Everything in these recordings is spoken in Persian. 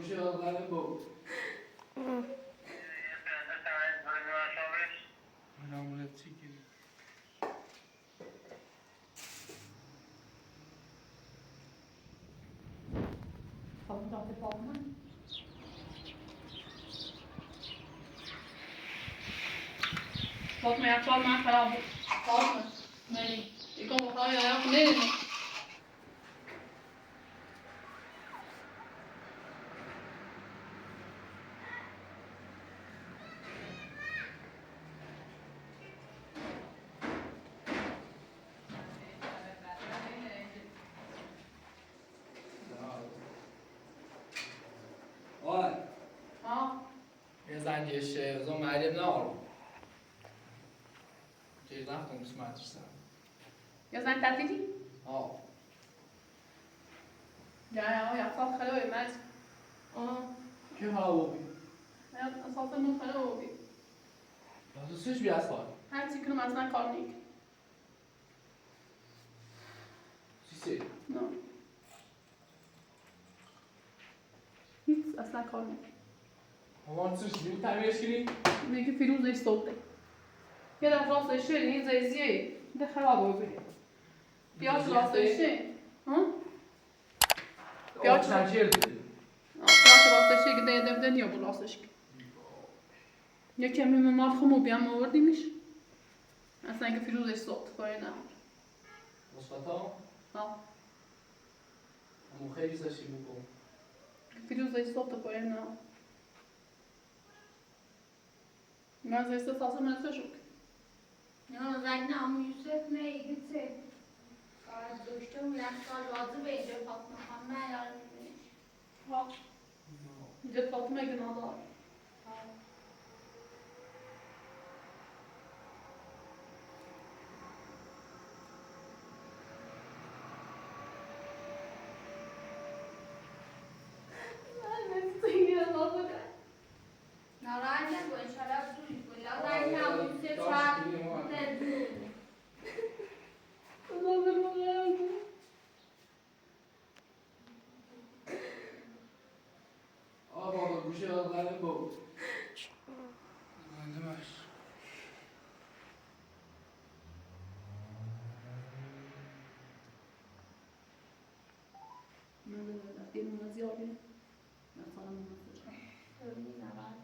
گوشه آقای با نامونت چی کنی؟ Wat me jag tar med för partner. Nej, det kommer att ha jag nej. آه Ja, یه زنگش زن معلم نارم چیز نفتم بسم مدرسه jag sa inte att det. آه Ja, jag sa själv i mars. Ja, کی حالا ببین jag sa för nog själv. دوستش بیاسفار Här tycker de att snacka om Nick. چی سی؟ No. Hiç asla kalmıyor. همان چیش دیو تعمیرش کنی؟ میگه فیروزش صوته یه دفعه راستش شد این زیزیه ده خراب بگیری پیاز راستش شد پیاز چنچیر دیدی؟ پیاز راستش شد که ده دنیا بود راستش یه کمی مال خمو بیام آوردیمش اصلا اینکه فیروزش صوت کاری نمار مثبتا؟ ها همون خیلی سشی بکن فیروزش صوت کاری نمار من زیسته ساسه من سشک Ja, sag namn Yusuf med gitse. Dostum yaşlar razı beyce Fatma Hanım yardım. ها اینجا فاطمه اگه ندار Naran ne bu inşallah duydu. Naran namn Yusuf var. Ne duydu? آه بابا گوشه آقای با زنده باش من زیادی مثلا من Öyle naran.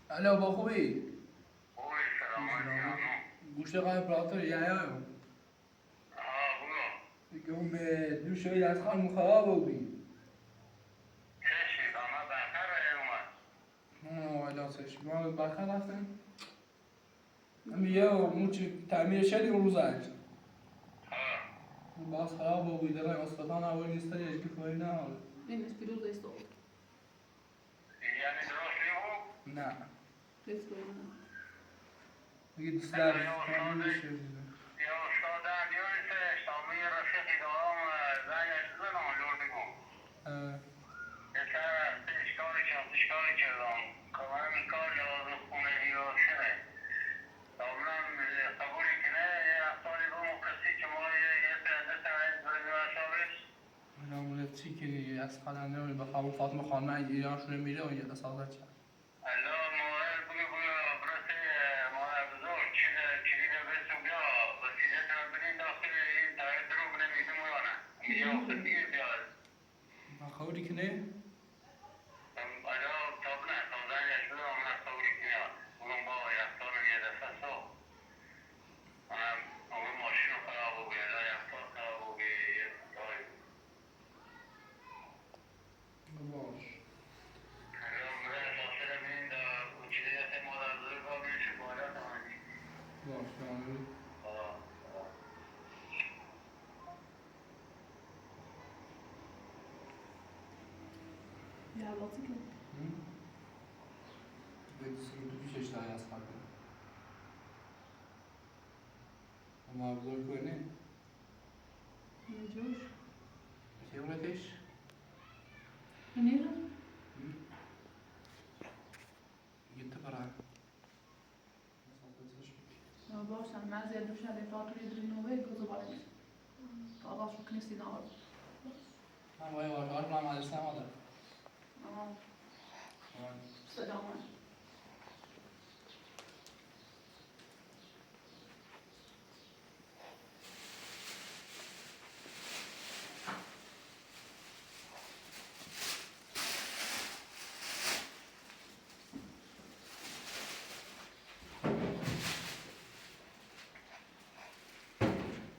الو با خوبی؟ گوشه آقای پراتور یه هم دیگه اون به دو شوید از خان مخواه بگی وایلاسش ما به بخر رفتن هم یه موچی تعمیر شدی اون روز هشت باز خراب بگی دارم اسپتان اول نیسته یکی فایی نه حالا اینش فیروزش صوت نه حس کاری نمار دیگه دوست دارم تعمیر شدی نامونت چی کنی از خلنده رو بخواب فاطمه خانمه ایران شده میره و یه اساسات چند خوری کنه؟ باش باش کامل یه علاتی که به دوست پیشش داری از خواهد اما بزرگ کنه نجوش چه اونتش؟ اینه باشم من زیاد دوش ندارم توی دری نوه گذار باید آقا شو کنیستی نهار من باید وارد من مدرسه نمادم. سلام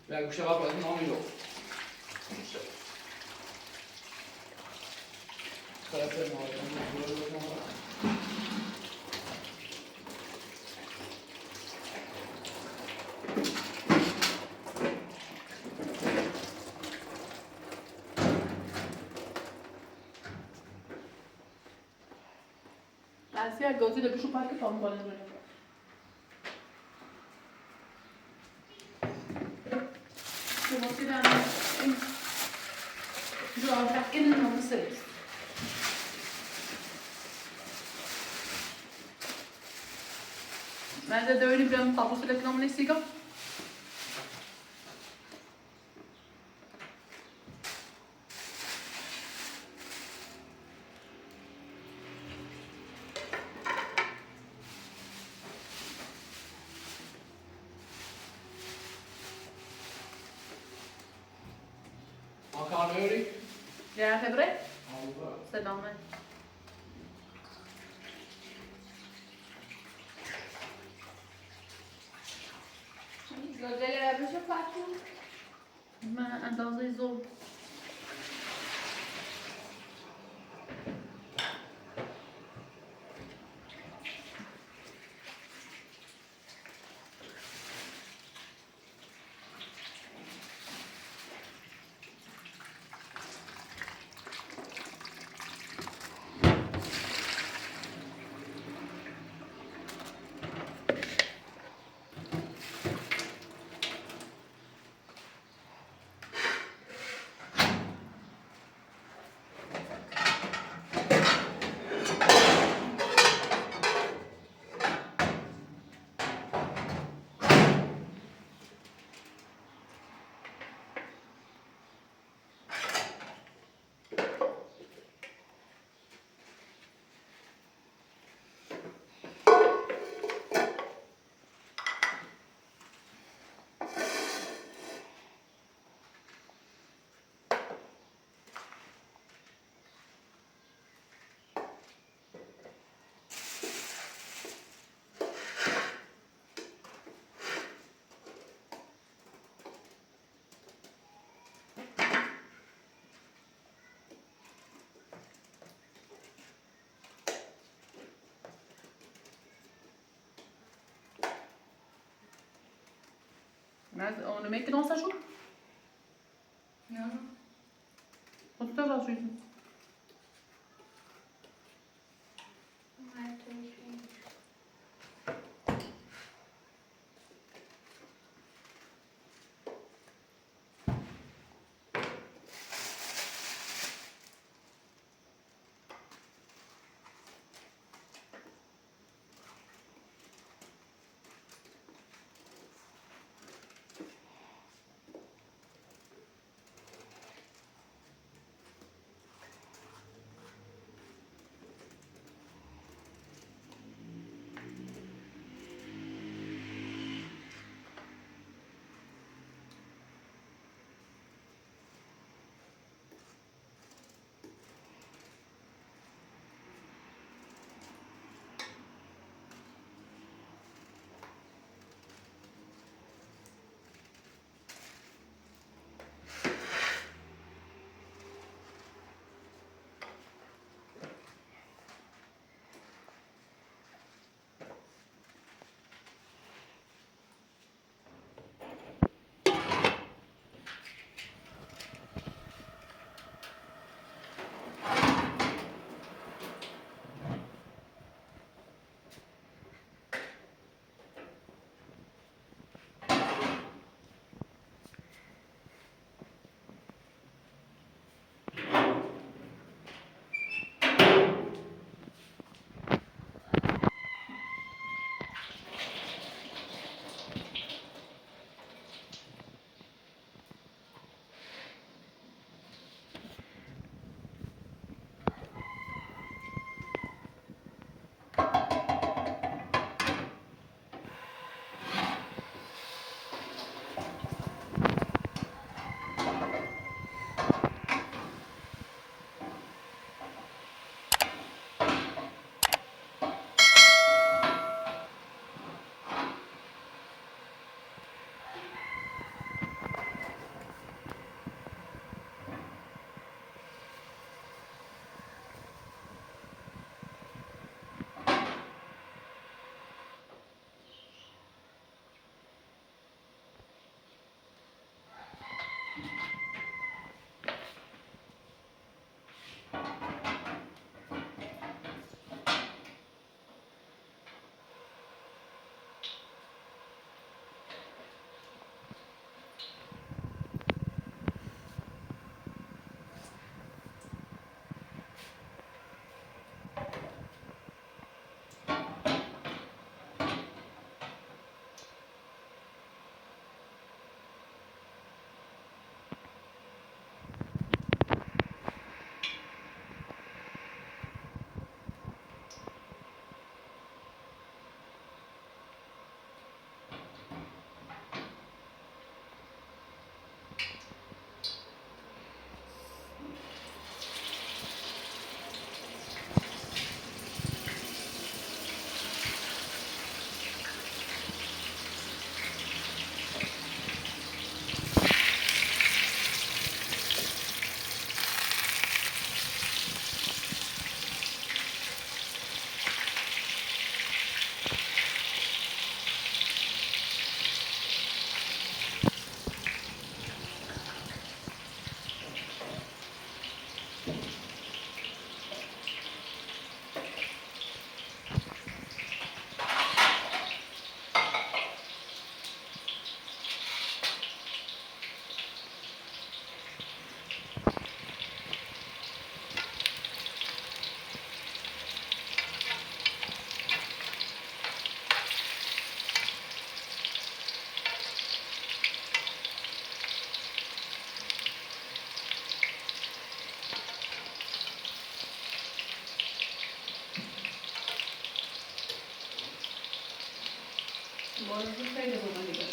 به گوشه قبل باید نامی رو. طرف نهار. Asia gozi da bišu parke pa mu bolje ne. Şu motiven şu avrak en önemli sayısı. Ben de öyle bir tabusu reklamını istiyorum. Makarna örik. Ya Febre, Allah. selamlar. Gözdeler bir şey farklı. Ben اندازه زور. Mas on ne met que dans sa chou. Non. On tout à l'heure, je suis. بازی خیلی بودن دیگه.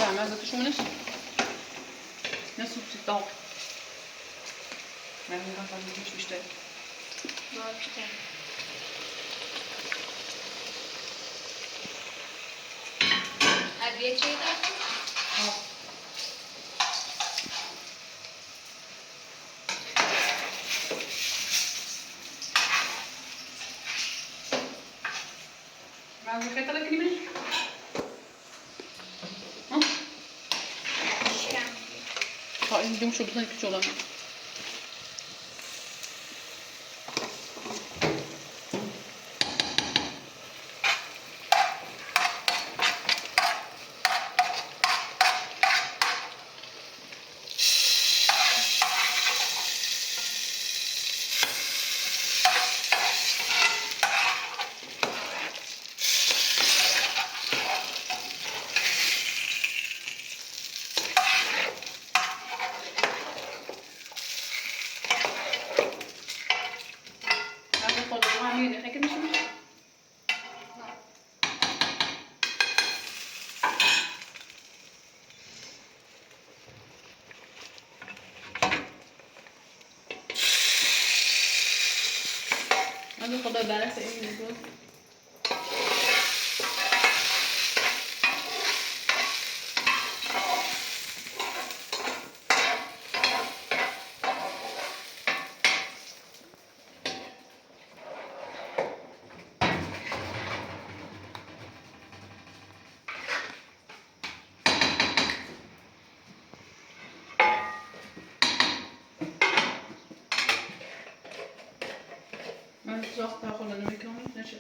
Ja, maar dat is gewoon eens. Nasıl bir dal. Ben de kafanı geçmişte. Abi bir şey daha. Ben de katalı klimin. Ha, yumuşak olsan küçük olan. Hadi kadar derse emin ol. Ben zacht daar gewoon aan de micro niet net zo.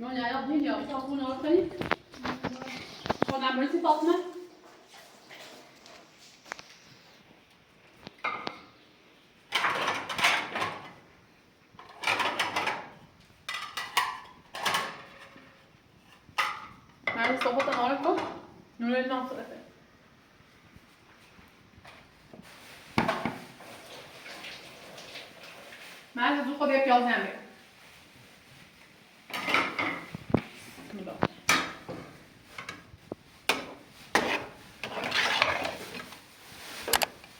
من يا ابني يا صابون أركني خد عمرتي فاطمة معي صوبة ناركم نور الناصر معي زوخة بيا بياز نعمل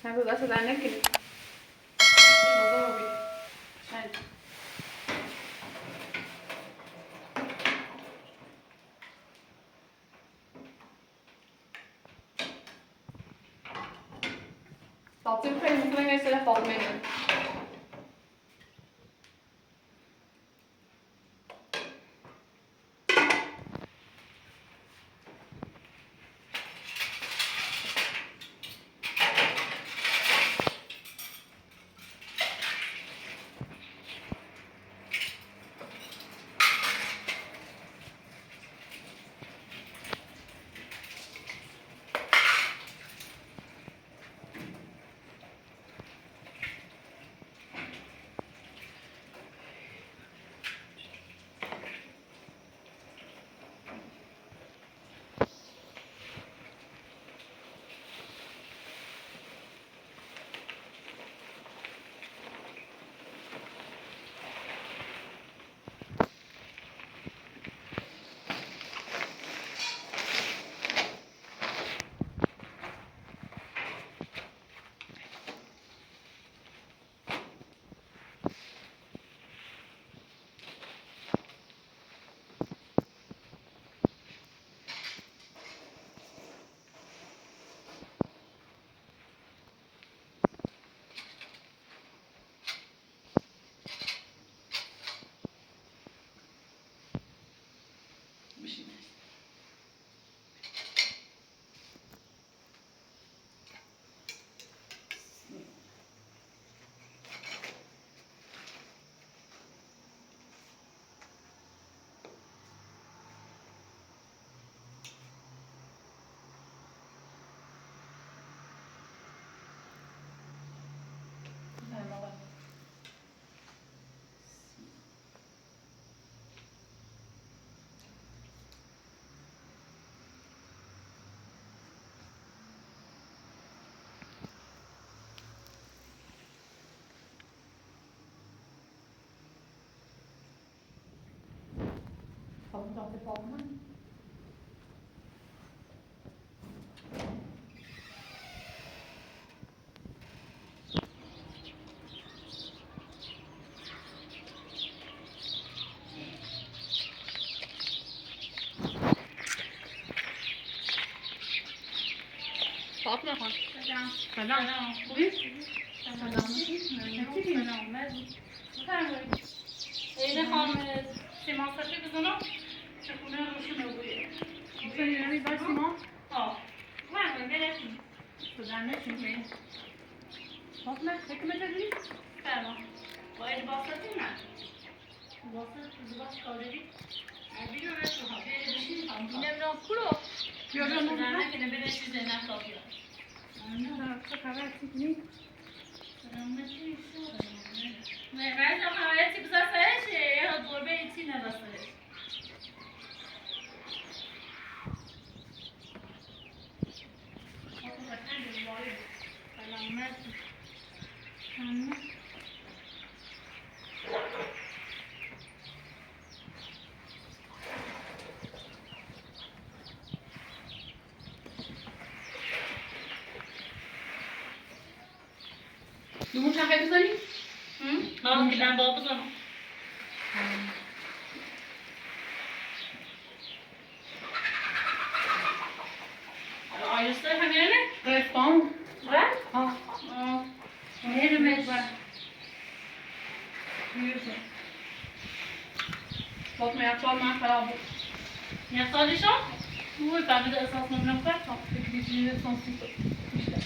هاخد أسد عنك كده نضربي عشان تعطيهم خير مثلا جاي سلاح فاطمة Falando de Fatima. Fatima خان. سلام. سلام. خوبی؟ سلام. سلام. بفرمایید. این خانم سیمان سفید بزنم. چکونه روشون رو بویه. می‌تونی نمی باش سیمان؟ من برسیم. سودان نشیم. فاطمه حکمت داری؟ فرما. باید باسطی نه. باسط باش کاری. بیرون رسو ها. بیرون هم. اینم را کلو. بیرون نه که نبرسی زنده کافیه. نه چه خبر چیزی؟ سلامتی شو. نه بعد خبری بزرگ سرشه یا گربه چی نبسته. دومون چند خیلی بزنیم؟ که من با بزنم آیسته همینه؟ رفت رفت؟ نرمش فاطمه یخچال من خراب بود یخچالش ها؟ اوه فهمید احساس نمیدونم فرد فکری سانسی بیشتر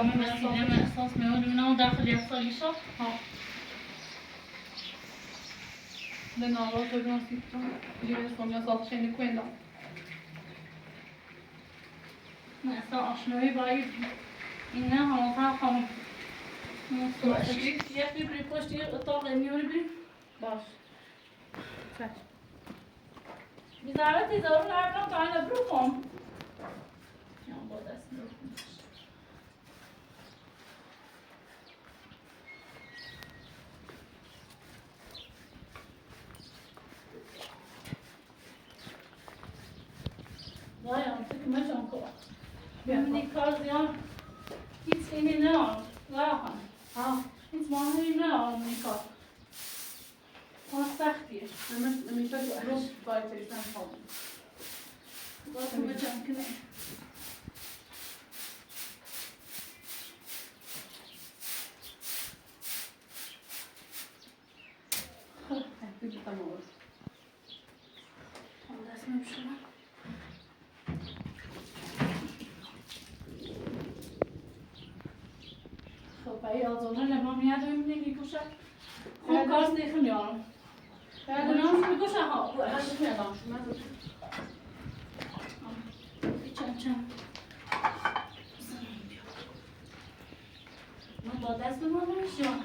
من احساس میدونم داخل یخچالش ها Den andra turen sitter. Det är som jag sa till kvinnan. Nästa aşmayı bayır. İnne hanımefendi hanım. Nasıl? Yap bir post diye ıtak emiyor bir. Baş. Sen. Biz davet ediyoruz. Nereden tane bir form. Ya bu da sinir. Vay artık maç anko. Ben de kazıyan. Hiç seni ne var? Rahat. Ha. Hiç mahalleli ne var Nikah? Konstaktır. Men inte runt bara till exempel. Bakın maçan kime? Det är samma år. Onda ismi bir şey var. خب برای آزادان لبنان میاد و میگوشه خب کارس دیخم یارم بنام میگوشه ها Kanske medan som är چم چم من با دست به ما نمیشم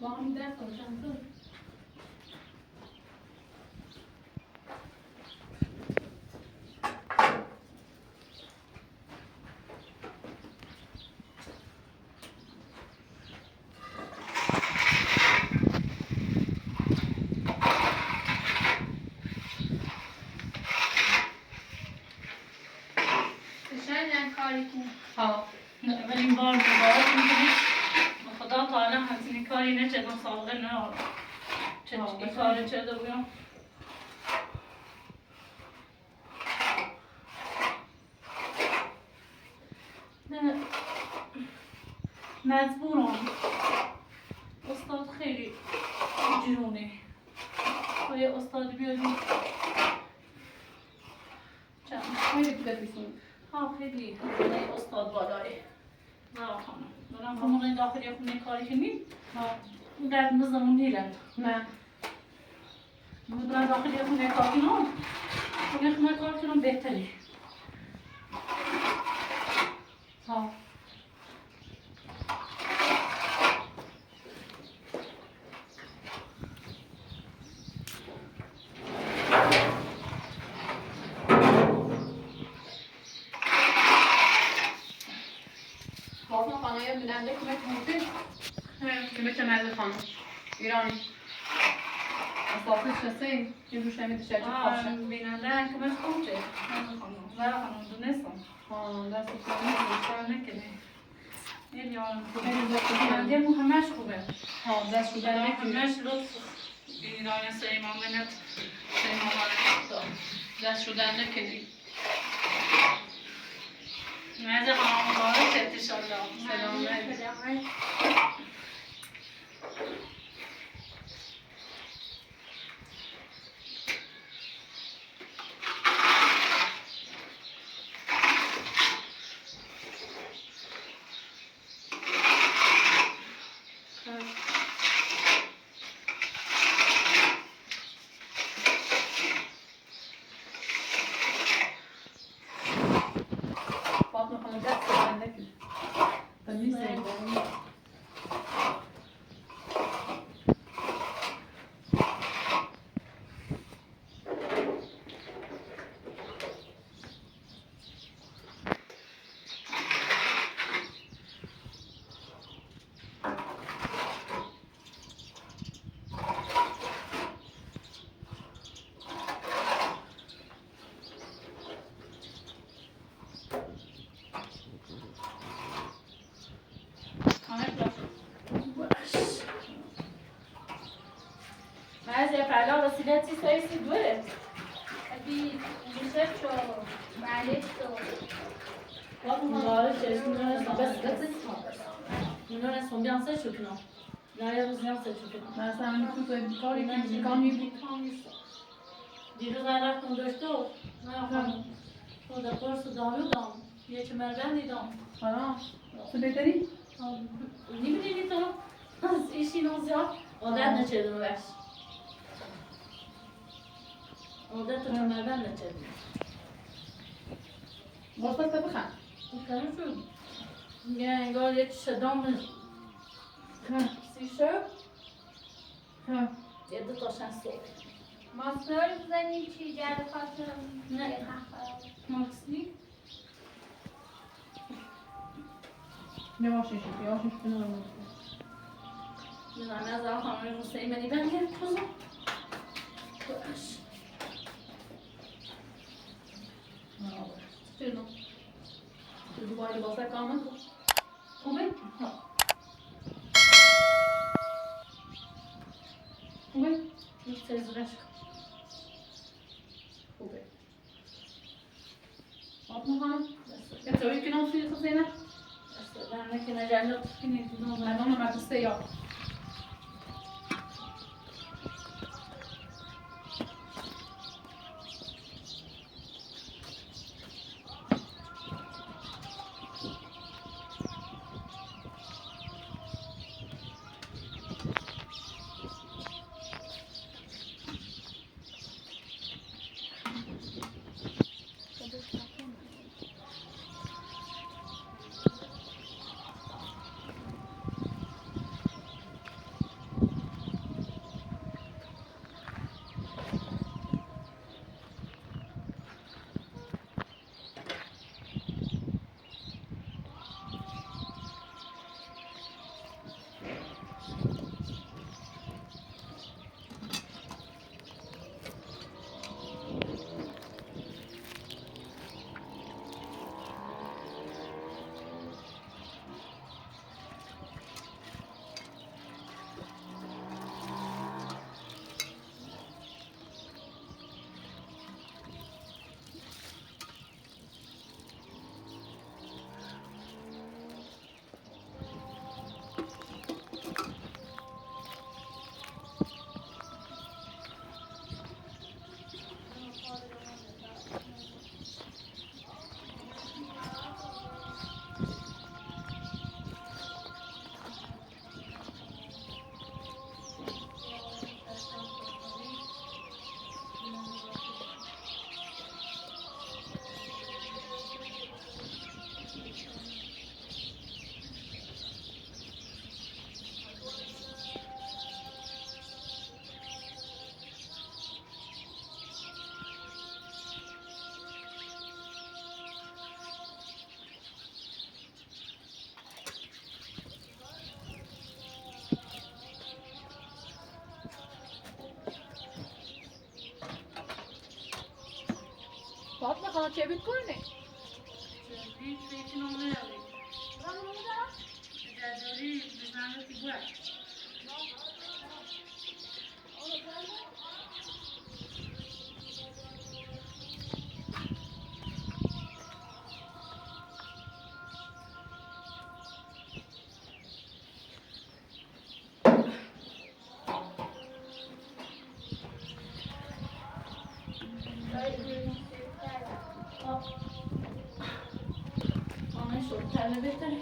با هم دست och känslor. Ja. اولین بار مبارک میکنیم خدا تعالی همچین کاری نچه سابقه نه چه کاری چه دو بیام مجبورم استاد خیلی جرونه خواهی استاد بیاریم Hayır bir de bizim. ها خیلی خونه استاد بالایی نه خانم دارم خونه داخلی خونه کاری کنیم اون دردمزمون نیرم Nej. دارم داخلی خونه کار کنم خونه کار کنم بهتری Ja. Bakma bana ya Bülent'e kime kümeti? Kime çemeldi hanım. İran. Aslatı işlesin. Bir düşemi dışarı çıkarsa. بیننده کمش خوب چه نه خانم دونستم Ha, ders işlerini. بیشتر نکنه نمیارم Henüz yok. بیننده مو همش خوبه Ha, ders işlerini. همش لطف ایران سلیمان بنت سلیمان Ders işlerini kedi. مزه خانم مبارک انشالله Selamlar. Bakma bana ders işlerini kedi. Temiz değil. مزه فعلا وسیلتی سایسی دوره ابی میشه چو معلش تو وقت مبارک Bunlar en son bien seçiyor ki ne? Nereye biz yan seçiyor ki? Ben sana bir kutu bir kar iki kan yedi. Diyoruz ayaktan döştü o. Ne yapalım? O da korsu dağıyor da. Yeçim erben değil da. Haram. Su beteri. Ne bileyim o. İşin o ya. O da ne çedim ver. عادت تمرن نچدی. واسه تا بخن. کم شد. یه انگار یک شدام سیشه. یه دو تاشن صبح. ماسکار بزنیم چی جر خاطر نه. ماکسی. یواشش کنم. من از آخر رو سیمنی بگیر کجا؟ باش. چطور؟ تو دوباره واسه کامل خوبه؟ خوبه؟ یک تزرش خوبه. آب میخوام؟ یه طوری که نوشی تو زینه؟ دست که نجات کنی تو نام. من اون مدرسه یا. فاطمه خانم چه بیت کنی؟ هیچ فکر نمی‌کنم. جدوری بزنم که بود. آن شد تله بهتره.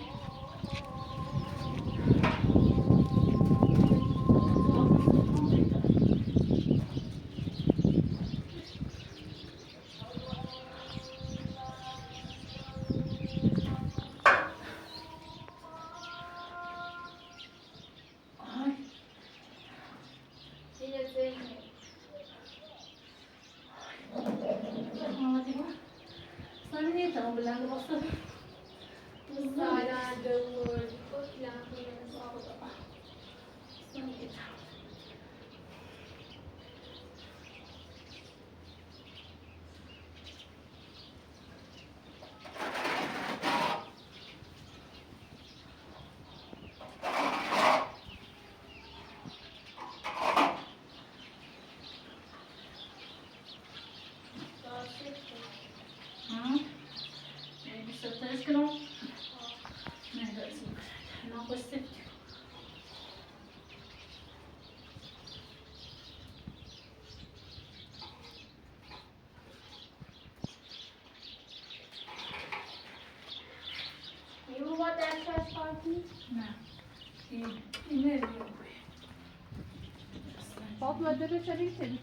فاطمه ده چه بیتی؟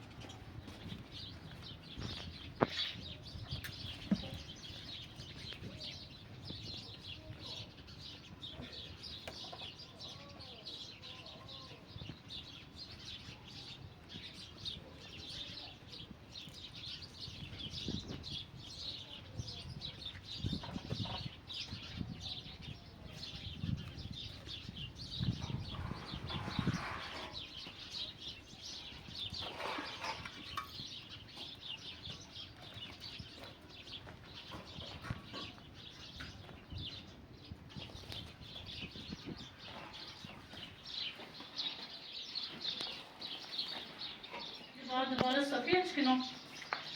باید دوباره صفیرش کنم.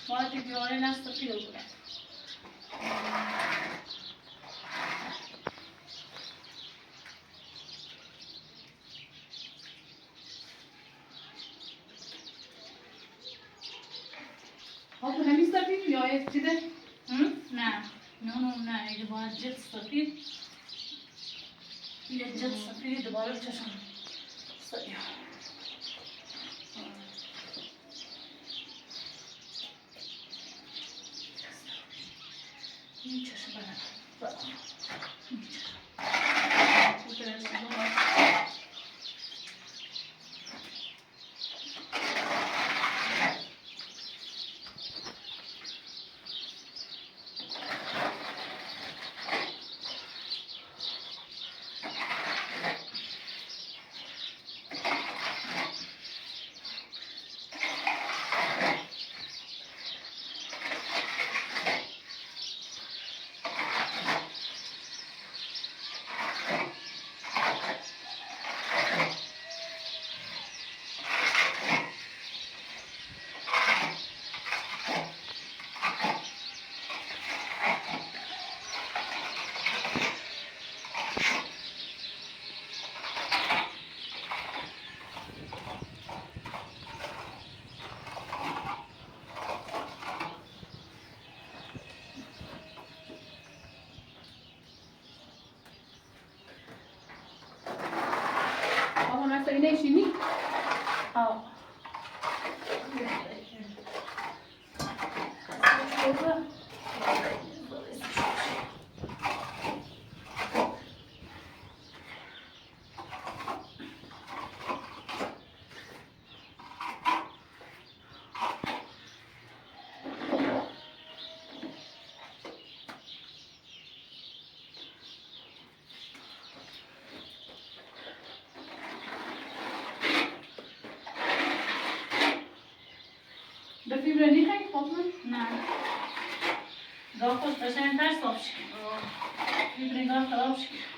باید بیاره نه صفیر کنم. ها تو همین صفیر یا یه چیزه؟ نه نه اینه باید جد صفیر. یه جد صفیری دوباره بچشم. صفیر. این چشم برم. این چشم. اینه شیمی؟ آه. بفیبرنی خیلی فاطمه؟ نه داخلش قشنگ تر صاف شد. فیبرینگار خراب شد.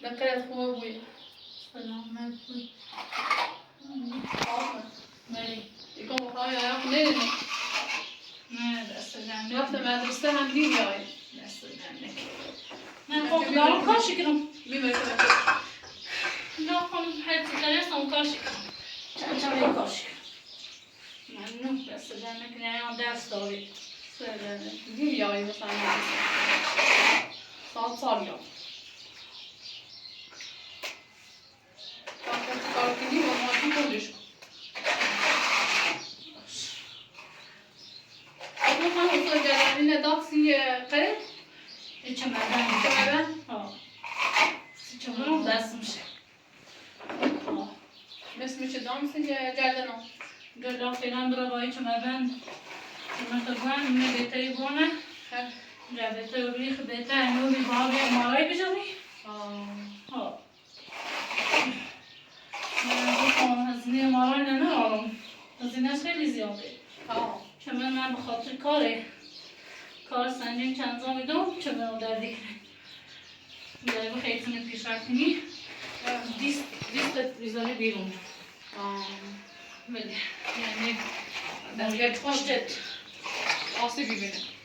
دكرت هو ابوي سلامت بود. بله. يكون بخايا يا خليني نه دست دهنه. وقت مدرسة هم دي جاي دست دهنه. نه خب دارم کار شکرم. بيما كده نه خانم هر چیز دارستم کار شکرم. چند کار شکرم. ممنون دست دهنه که نه درس داری. دي جاي مثلا صار يوم کار کنی با ماشین کلش کن اما خواهم اصلا جلالین داکسی قرد چمدن. ها چمدن دست میشه. مثل چه دامسی جردن ها گلا فیلان برای بایی چمدن چمدن نه بیتایی بانه را بیتایی ریخ بیتایی نوی باقی مالای بجوی ها هزینه مالای نمیارم. هزینهش خیلی زیاده. چون من به خاطر کار سنجیم چند زا میدم چون من در دیگه در به خیلی پیش رفتنی دیست ریزانه بیرون بله یعنی در یک خوشت آسیبی بینه